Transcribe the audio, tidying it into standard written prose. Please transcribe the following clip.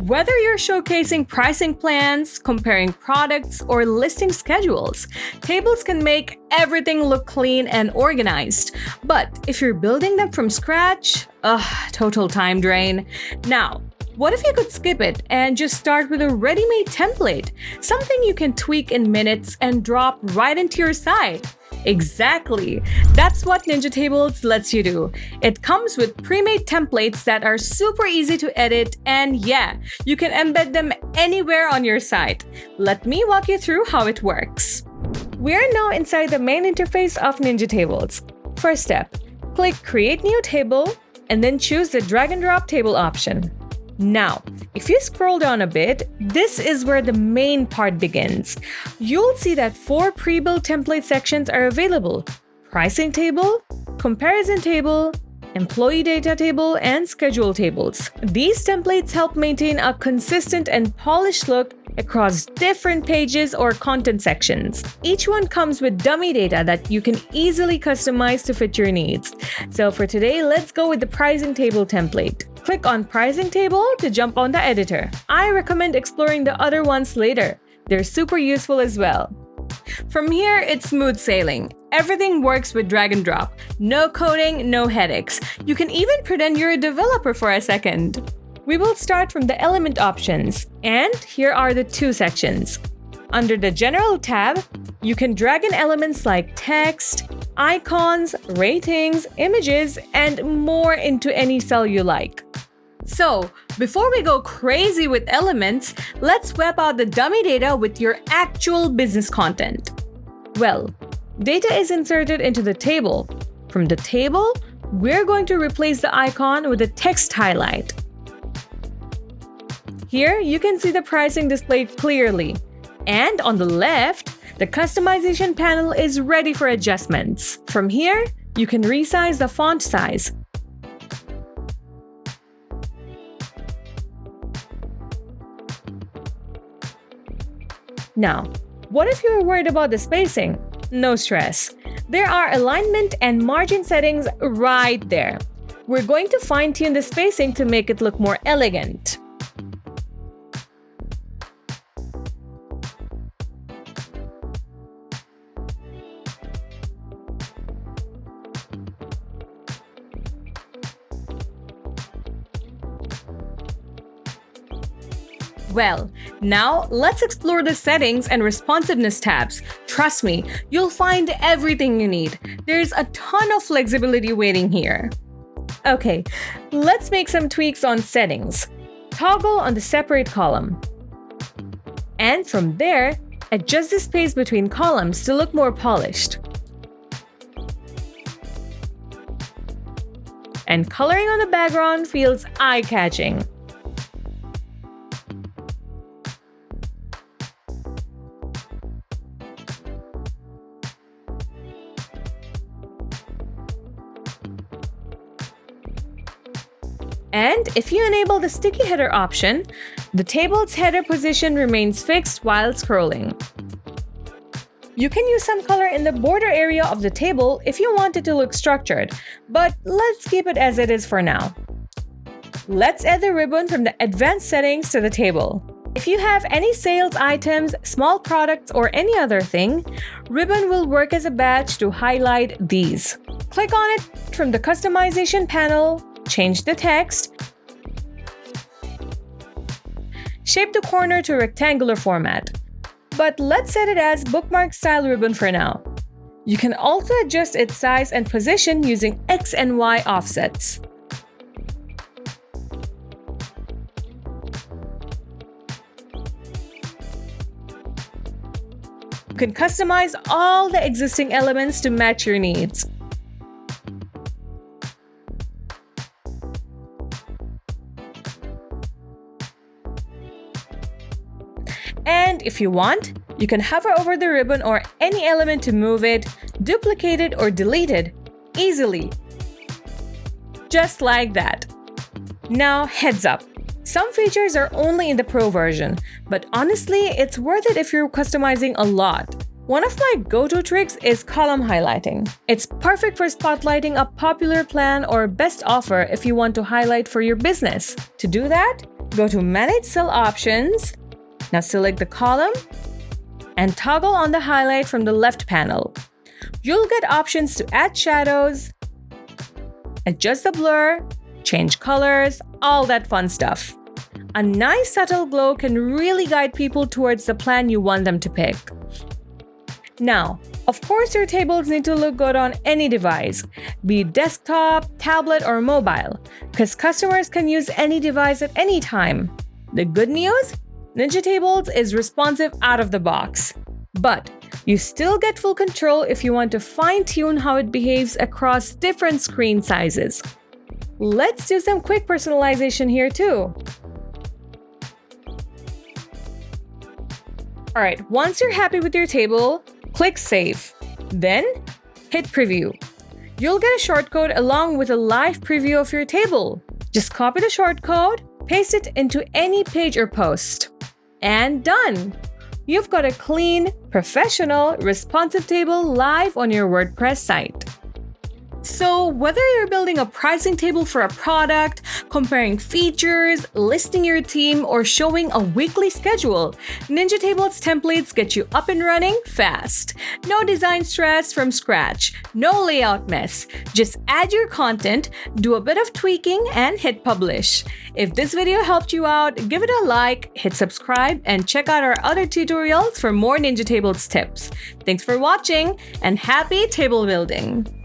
Whether you're showcasing pricing plans, comparing products, or listing schedules, tables can make everything look clean and organized. But if you're building them from scratch, total time drain. Now, what if you could skip it and just start with a ready-made template? Something you can tweak in minutes and drop right into your site. Exactly. That's what Ninja Tables lets you do. It comes with pre-made templates that are super easy to edit, and yeah, you can embed them anywhere on your site. Let me walk you through how it works. We're now inside the main interface of Ninja Tables. First step, click Create New Table and then choose the drag and drop table option. Now, if you scroll down a bit, this is where the main part begins. You'll see that 4 pre-built template sections are available: pricing table, comparison table, employee data table, and schedule tables. These templates help maintain a consistent and polished look across different pages or content sections. Each one comes with dummy data that you can easily customize to fit your needs. So for today, let's go with the pricing table template. Click on Pricing Table to jump on the editor. I recommend exploring the other ones later. They're super useful as well. From here, it's smooth sailing. Everything works with drag and drop. No coding, no headaches. You can even pretend you're a developer for a second. We will start from the element options, and here are the 2 sections. Under the General tab, you can drag in elements like text, icons, ratings, images, and more into any cell you like. So, before we go crazy with elements, let's swap out the dummy data with your actual business content. Well, data is inserted into the table. From the table, we're going to replace the icon with a text highlight. Here, you can see the pricing displayed clearly. And on the left, the customization panel is ready for adjustments. From here, you can resize the font size. Now, what if you're worried about the spacing? No stress. There are alignment and margin settings right there. We're going to fine-tune the spacing to make it look more elegant. Well, now let's explore the settings and responsiveness tabs. Trust me, you'll find everything you need. There's a ton of flexibility waiting here. Okay, let's make some tweaks on settings. Toggle on the separate column. And from there, adjust the space between columns to look more polished. And coloring on the background feels eye-catching. And if you enable the sticky header option, the table's header position remains fixed while scrolling. You can use some color in the border area of the table if you want it to look structured, but let's keep it as it is for now. Let's add the ribbon from the advanced settings to the table. If you have any sales items, small products, or any other thing, ribbon will work as a badge to highlight these. Click on it from the customization panel, change the text, shape the corner to rectangular format. But let's set it as bookmark style ribbon for now. You can also adjust its size and position using X and Y offsets. You can customize all the existing elements to match your needs. And if you want, you can hover over the ribbon or any element to move it, duplicate it, or delete it easily. Just like that. Now, heads up. Some features are only in the Pro version, but honestly, it's worth it if you're customizing a lot. One of my go-to tricks is column highlighting. It's perfect for spotlighting a popular plan or best offer if you want to highlight for your business. To do that, Go to Manage Cell Options. Now select the column and toggle on the highlight from the left panel. You'll get options to add shadows, adjust the blur, change colors, all that fun stuff. A nice subtle glow can really guide people towards the plan you want them to pick. Now, of course, your tables need to look good on any device, be it desktop, tablet, or mobile, because customers can use any device at any time. The good news? Ninja Tables is responsive out of the box. But you still get full control if you want to fine-tune how it behaves across different screen sizes. Let's do some quick personalization here too. Alright, once you're happy with your table, click Save. Then, hit Preview. You'll get a shortcode along with a live preview of your table. Just copy the shortcode, paste it into any page or post. And done! You've got a clean, professional, responsive table live on your WordPress site. So whether you're building a pricing table for a product, comparing features, listing your team, or showing a weekly schedule, Ninja Tables templates get you up and running fast. No design stress from scratch, no layout mess. Just add your content, do a bit of tweaking, and hit publish. If this video helped you out, give it a like, hit subscribe, and check out our other tutorials for more Ninja Tables tips. Thanks for watching, and happy table building!